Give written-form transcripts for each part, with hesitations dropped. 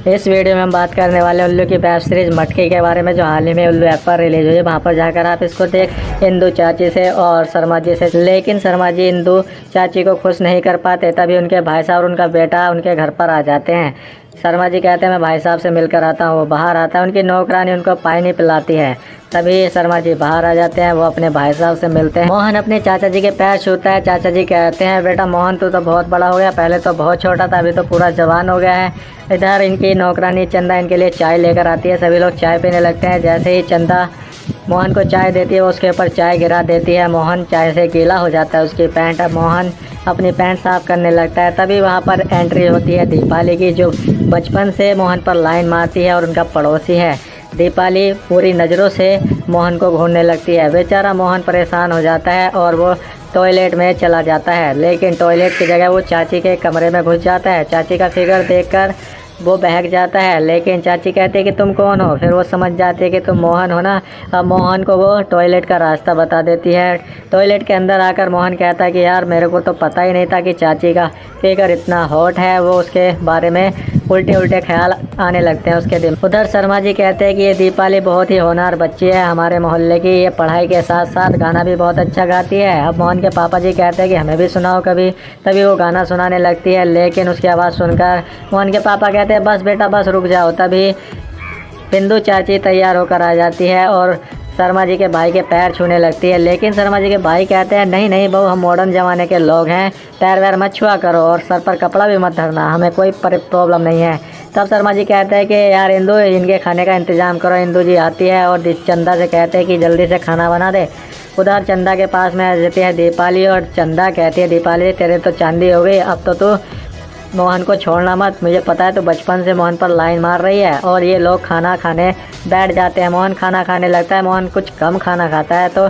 इस वीडियो में हम बात करने वाले उल्लू की वेब सीरीज मटकी के बारे में, जो हाल ही में उल्लू ऐप पर रिलीज हुई है। वहाँ पर जाकर आप इसको देख इंदू चाची से और शर्मा जी से, लेकिन शर्मा जी इंदू चाची को खुश नहीं कर पाते। तभी उनके भाई साहब और उनका बेटा उनके घर पर आ जाते हैं। शर्मा जी कहते हैं मैं भाई साहब से मिलकर आता हूँ। वो बाहर आता है, उनकी नौकरानी उनको पानी पिलाती है। तभी शर्मा जी बाहर आ जाते हैं, वो अपने भाई साहब से मिलते हैं। मोहन अपने चाचा जी के पैर छूता है। चाचा जी कहते हैं बेटा मोहन तू तो बहुत बड़ा हो गया, पहले तो बहुत छोटा था, अभी तो पूरा जवान हो गया है। इधर इनकी नौकरानी चंदा इनके लिए चाय लेकर आती है। सभी लोग चाय पीने लगते हैं। जैसे ही चंदा मोहन को चाय देती है, वो उसके ऊपर चाय गिरा देती है। मोहन चाय से गीला हो जाता है उसकी पैंट। अब मोहन अपनी पैंट साफ करने लगता है। तभी वहाँ पर एंट्री होती है दीपाली की, जो बचपन से मोहन पर लाइन मारती है और उनका पड़ोसी है। दीपाली पूरी नज़रों से मोहन को घूरने लगती है। बेचारा मोहन परेशान हो जाता है और वो टॉयलेट में चला जाता है, लेकिन टॉयलेट की जगह वो चाची के कमरे में घुस जाता है। चाची का फिगर देखकर वो बहक जाता है, लेकिन चाची कहती है कि तुम कौन हो। फिर वो समझ जाती है कि तुम मोहन हो ना। अब मोहन को वो टॉयलेट का रास्ता बता देती है। टॉयलेट के अंदर आकर मोहन कहता है कि यार मेरे को तो पता ही नहीं था कि चाची का फिगर इतना हॉट है। वो उसके बारे में उल्टे उल्टे ख्याल आने लगते हैं उसके दिल। उधर शर्मा जी कहते हैं कि ये दीपाली बहुत ही होनहार बच्ची है हमारे मोहल्ले की, ये पढ़ाई के साथ साथ गाना भी बहुत अच्छा गाती है। अब मोहन के पापा जी कहते हैं कि हमें भी सुनाओ कभी। तभी वो गाना सुनाने लगती है, लेकिन उसकी आवाज़ सुनकर मोहन के पापा कहते हैं बस बेटा बस रुक जाओ। तभी बिंदु चाची तैयार होकर आ जाती है और शर्मा जी के भाई के पैर छूने लगती है, लेकिन शर्मा जी के भाई कहते हैं नहीं नहीं बहू, हम मॉडर्न ज़माने के लोग हैं, पैर वैर मत छुआ करो और सर पर कपड़ा भी मत धरना, हमें कोई प्रॉब्लम नहीं है। तब शर्मा जी कहते हैं कि यार इंदू इनके खाने का इंतज़ाम करो। इंदू जी आती है और चंदा से कहते हैं कि जल्दी से खाना बना दे। उधर चंदा के पास में आ जाती है दीपाली और चंदा कहती है दीपाली तेरे तो चांदी हो गई, अब तो तू मोहन को छोड़ना मत। मुझे पता है तो बचपन से मोहन पर लाइन मार रही है। और ये लोग खाना खाने बैठ जाते हैं। मोहन खाना खाने लगता है। मोहन कुछ कम खाना खाता है तो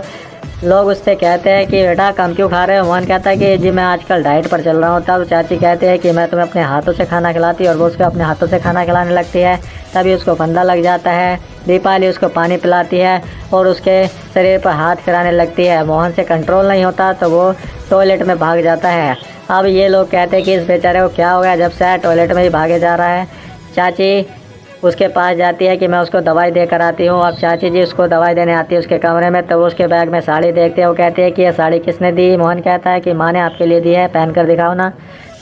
लोग उससे कहते हैं कि बेटा कम क्यों खा रहे हो। मोहन कहता है कि जी मैं आजकल डाइट पर चल रहा हूँ। तब चाची कहते हैं कि मैं तुम्हें अपने हाथों से खाना खिलाती, और वो उसको अपने हाथों से खाना खिलाने लगती है। तभी उसको फंदा लग जाता है। दीपाली उसको पानी पिलाती है और उसके शरीर पर हाथ फिराने लगती है। मोहन से कंट्रोल नहीं होता तो वो टॉयलेट में भाग जाता है। अब ये लोग कहते हैं कि इस बेचारे को क्या हो गया, जब से टॉयलेट में ही भागे जा रहा है। चाची उसके पास जाती है कि मैं उसको दवाई देकर आती हूँ। अब चाची जी उसको दवाई देने आती है उसके कमरे में, तो वो उसके बैग में साड़ी देखते हैं। वो कहती है कि ये साड़ी किसने दी। मोहन कहता है कि माँ ने आपके लिए दी है, पहन कर दिखाओ ना।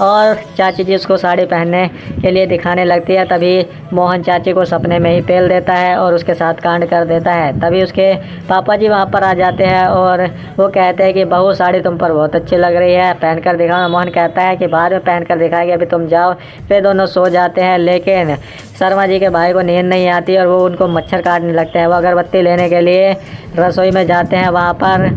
और चाची जी उसको साड़ी पहनने के लिए दिखाने लगती है। तभी मोहन चाची को सपने में ही पेल देता है और उसके साथ कांड कर देता है। तभी उसके पापा जी वहाँ पर आ जाते हैं और वो कहते हैं कि बहू साड़ी तुम पर बहुत अच्छी लग रही है, पहन कर दिखाओ। मोहन कहता है कि बाद में पहन कर दिखाएगी, अभी तुम जाओ। फिर दोनों सो जाते हैं, लेकिन शर्मा जी के भाई को नींद नहीं आती और वो उनको मच्छर काटने लगते हैं। वो अगरबत्ती लेने के लिए रसोई में जाते हैं। वहाँ पर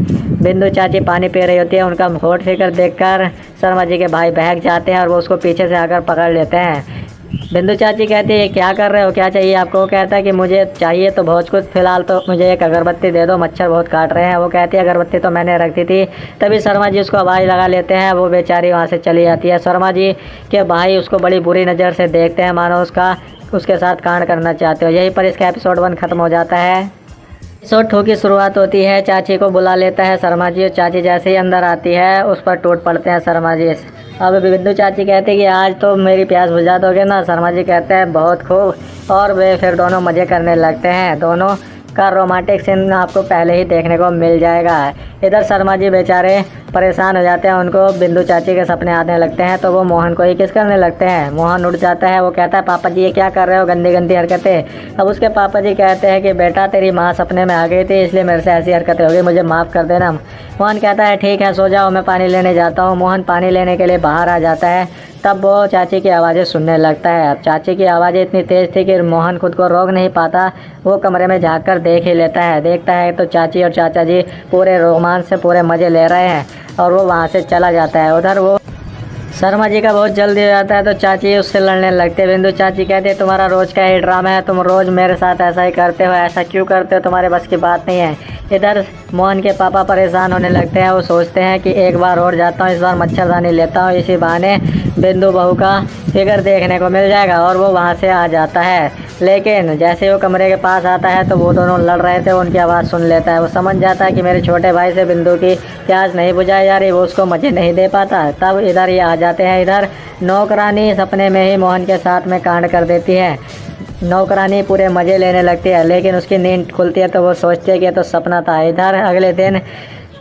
बिंदु चाची पानी पी रही होती है। उनका होठ फिकर देखकर शर्मा जी के भाई बहक जाते हैं और वो उसको पीछे से आकर पकड़ लेते हैं। बिंदु चाची कहती है क्या कर रहे हो, क्या चाहिए आपको। वो कहता है कि मुझे चाहिए तो बहुत कुछ, फिलहाल तो मुझे एक अगरबत्ती दे दो, मच्छर बहुत काट रहे हैं। वो कहती है अगरबत्ती तो मैंने रख दी थी। तभी शर्मा जी उसको आवाज़ लगा लेते हैं। वो बेचारी वहाँ से चली जाती है। शर्मा जी के भाई उसको बड़ी बुरी नज़र से देखते हैं, मानो उसके साथ कांड करना चाहते हो। यहीं पर इसका एपिसोड 1 ख़त्म हो जाता है। एपिसोड 2 की शुरुआत होती है। चाची को बुला लेता है शर्मा जी, और चाची जैसे ही अंदर आती है उस पर टूट पड़ते हैं शर्मा जी। अब बिंदु चाची कहती है कि आज तो मेरी प्यास बुझा दोगे ना। शर्मा जी कहते हैं बहुत खूब, और वे फिर दोनों मज़े करने लगते हैं। दोनों का रोमांटिक सीन आपको पहले ही देखने को मिल जाएगा। इधर शर्मा जी बेचारे परेशान हो जाते हैं, उनको बिंदु चाची के सपने आने लगते हैं तो वो मोहन को ही किस करने लगते हैं। मोहन उठ जाता है। वो कहता है पापा जी ये क्या कर रहे हो, गंदी गंदी हरकतें। अब उसके पापा जी कहते हैं कि बेटा तेरी माँ सपने में आ गई थी, इसलिए मेरे से ऐसी हरकतें हो गई, मुझे माफ़ कर देना। मोहन कहता है ठीक है सो जाओ, मैं पानी लेने जाता हूँ। मोहन पानी लेने के लिए बाहर आ जाता है। तब वो चाची की आवाज़ें सुनने लगता है। अब चाची की आवाज़ें इतनी तेज़ थी कि मोहन खुद को रोक नहीं पाता। वो कमरे में झाँक कर देख ही लेता है। देखता है तो चाची और चाचा जी पूरे रोमांस से पूरे मज़े ले रहे हैं और वो वहाँ से चला जाता है। उधर वो शर्मा जी का बहुत जल्दी हो जाता है तो चाची उससे लड़ने लगते हैं। बिंदु चाची कहते हैं तुम्हारा रोज़ का ही ड्रामा है, तुम रोज़ मेरे साथ ऐसा ही करते हो, ऐसा क्यों करते हो, तुम्हारे बस की बात नहीं है। इधर मोहन के पापा परेशान होने लगते हैं। वो सोचते हैं कि एक बार और जाता हूँ, इस बार मच्छरदानी लेता हूँ, इसी बहाने बिंदु बहू का फिगर देखने को मिल जाएगा। और वो वहाँ से आ जाता है। लेकिन जैसे वो कमरे के पास आता है तो वो दोनों लड़ रहे थे, उनकी आवाज़ सुन लेता है। वो समझ जाता है कि मेरे छोटे भाई से बिंदु की प्यास नहीं बुझाई जा रही, वो उसको मज़े नहीं दे पाता। तब इधर ये आ जाते हैं। इधर नौकरानी सपने में ही मोहन के साथ में कांड कर देती है। नौकरानी पूरे मज़े लेने लगती है, लेकिन उसकी नींद खुलती है तो वो सोचती है कि ये तो सपना था। इधर अगले दिन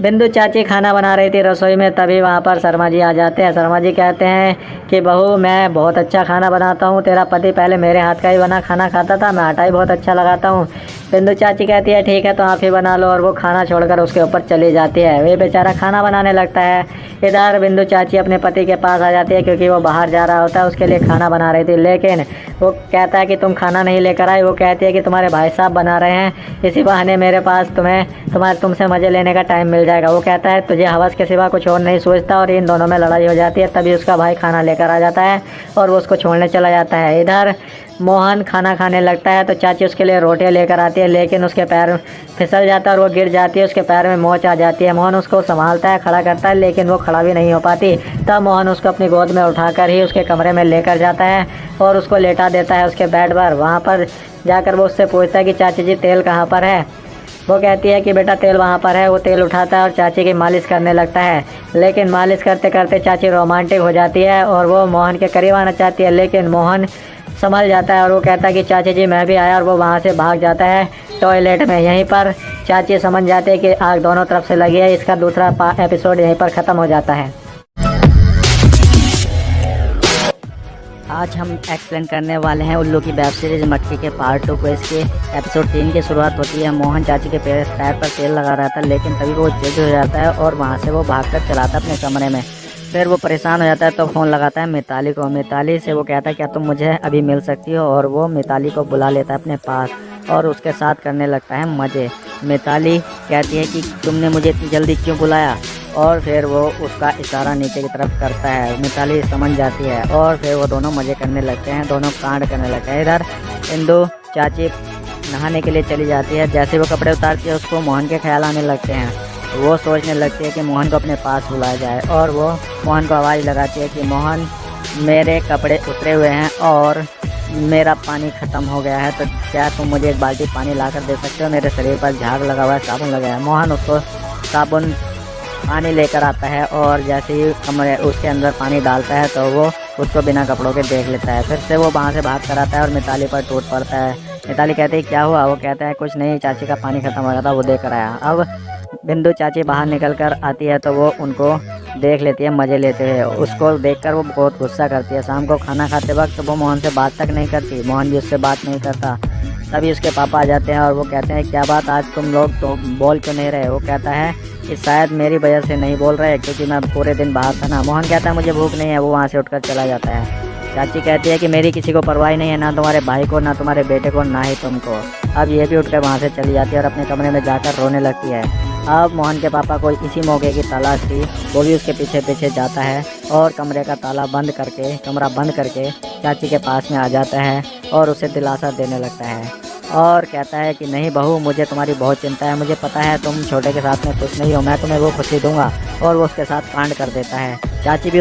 बिंदु चाची खाना बना रही थी रसोई में, तभी वहाँ पर शर्मा जी आ जाते हैं। शर्मा जी कहते हैं कि बहू, मैं बहुत अच्छा खाना बनाता हूँ, तेरा पति पहले मेरे हाथ का ही बना खाना खाता था, मैं आटा ही बहुत अच्छा लगाता हूँ। बिंदु चाची कहती है ठीक है तो आप ही बना लो, और वो खाना छोड़कर उसके ऊपर चली जाती है। वे बेचारा खाना बनाने लगता है। इधर बिंदु चाची अपने पति के पास आ जाती है, क्योंकि वो बाहर जा रहा होता है, उसके लिए खाना बना रही थी। लेकिन वो कहता है कि तुम खाना नहीं लेकर आए। वो कहती है कि तुम्हारे भाई साहब बना रहे हैं, इसी बहाने मेरे पास तुमसे मज़े लेने का टाइम मिल जाएगा। वो कहता है तुझे हवस के सिवा कुछ और नहीं सोचता, और इन दोनों में लड़ाई हो जाती है। तभी उसका भाई खाना लेकर आ जाता है और वो उसको छोड़ने चला जाता है। इधर मोहन खाना खाने लगता है तो चाची उसके लिए रोटियां लेकर आती है, लेकिन उसके पैर फिसल जाता है और वो गिर जाती है, उसके पैर में मोच आ जाती है। मोहन उसको संभालता है, खड़ा करता है, लेकिन वो खड़ा भी नहीं हो पाती। तब मोहन उसको अपनी गोद में उठाकर ही उसके कमरे में लेकर जाता है और उसको लेटा देता है उसके बेड पर। वहाँ पर जाकर वो उससे पूछता है कि चाची जी तेल कहाँ पर है। वो कहती है कि बेटा तेल वहाँ पर है। वो तेल उठाता है और चाची की मालिश करने लगता है, लेकिन मालिश करते करते चाची रोमांटिक हो जाती है और वो मोहन के करीब आना चाहती है, लेकिन मोहन संभल जाता है और वो कहता है कि चाची जी मैं भी आया, और वो वहाँ से भाग जाता है टॉयलेट में। यहीं पर चाची समझ जाते हैं कि आग दोनों तरफ से लगी है। इसका दूसरा एपिसोड यहीं पर ख़त्म हो जाता है। आज हम एक्सप्लेन करने वाले हैं उल्लू की वेब सीरीज मटकी के पार्ट 2 को। इसके एपिसोड 3 की शुरुआत होती है। मोहन चाची के पैर पर तेल लगा रहा था, लेकिन तभी वो जिद हो जाता है और वहाँ से वो भागकर चलाता है अपने कमरे में। फिर वो परेशान हो जाता है तो फ़ोन लगाता है मिताली को। मिताली से वो कहता है क्या तुम मुझे अभी मिल सकती हो, और वो मिताली को बुला लेता है अपने पास और उसके साथ करने लगता है मज़े। मिताली कहती है कि तुमने मुझे इतनी जल्दी क्यों बुलाया, और फिर वो उसका इशारा नीचे की तरफ करता है। मिताली समझ जाती है और फिर वो दोनों मज़े करने लगते हैं, दोनों कांड करने लगते हैं। इधर इंदु चाची नहाने के लिए चली जाती है। जैसे वो कपड़े उतारती है उसको मोहन के ख्याल आने लगते हैं। वो सोचने लगती है कि मोहन को अपने पास बुलाया जाए, और वो मोहन को आवाज़ लगाती है कि मोहन मेरे कपड़े उतरे हुए हैं और मेरा पानी ख़त्म हो गया है, तो क्या तुम मुझे एक बाल्टी पानी ला कर दे सकते हो, मेरे शरीर पर झाग लगा हुआ है, साबुन लगा है। मोहन उसको साबुन पानी लेकर आता है और जैसे ही कमरे उसके अंदर पानी डालता है तो वो उसको बिना कपड़ों के देख लेता है। फिर से वो वहाँ से भाग कर आता है और मिताली पर टूट पड़ता है। मिताली कहती है क्या हुआ। वो कहता है कुछ नहीं, चाची का पानी ख़त्म हो गया था, वो दे कर आया। अब बिंदु चाची बाहर निकल कर आती है तो वो उनको देख लेती है मज़े लेते हुए। उसको देखकर वो बहुत गुस्सा करती है। शाम को खाना खाते वक्त वो मोहन से बात तक नहीं करती, मोहन भी उससे बात नहीं करता। तभी उसके पापा आ जाते हैं और वो कहते हैं क्या बात, आज तुम लोग तो बोल क्यों नहीं रहे। वो कहता है कि शायद मेरी वजह से नहीं बोल रहे, क्योंकि मैं पूरे दिन बाहर था ना। मोहन कहता है मुझे भूख नहीं है। वो वहाँ से उठकर चला जाता है। चाची कहती है कि मेरी किसी को परवाह नहीं है, ना तुम्हारे भाई को, ना तुम्हारे बेटे को, ना ही तुमको। अब ये भी उठकर वहाँ से चली जाती है और अपने कमरे में जाकर रोने लगती है। अब मोहन के पापा को इसी मौके की तलाश थी। वो भी उसके पीछे पीछे जाता है और कमरे का ताला बंद करके, कमरा बंद करके चाची के पास में आ जाता है और उसे दिलासा देने लगता है और कहता है कि नहीं बहू, मुझे तुम्हारी बहुत चिंता है, मुझे पता है तुम छोटे के साथ में खुश नहीं हो, मैं तुम्हें वो खुशी दूंगा। और वो उसके साथ कांड कर देता है। चाची भी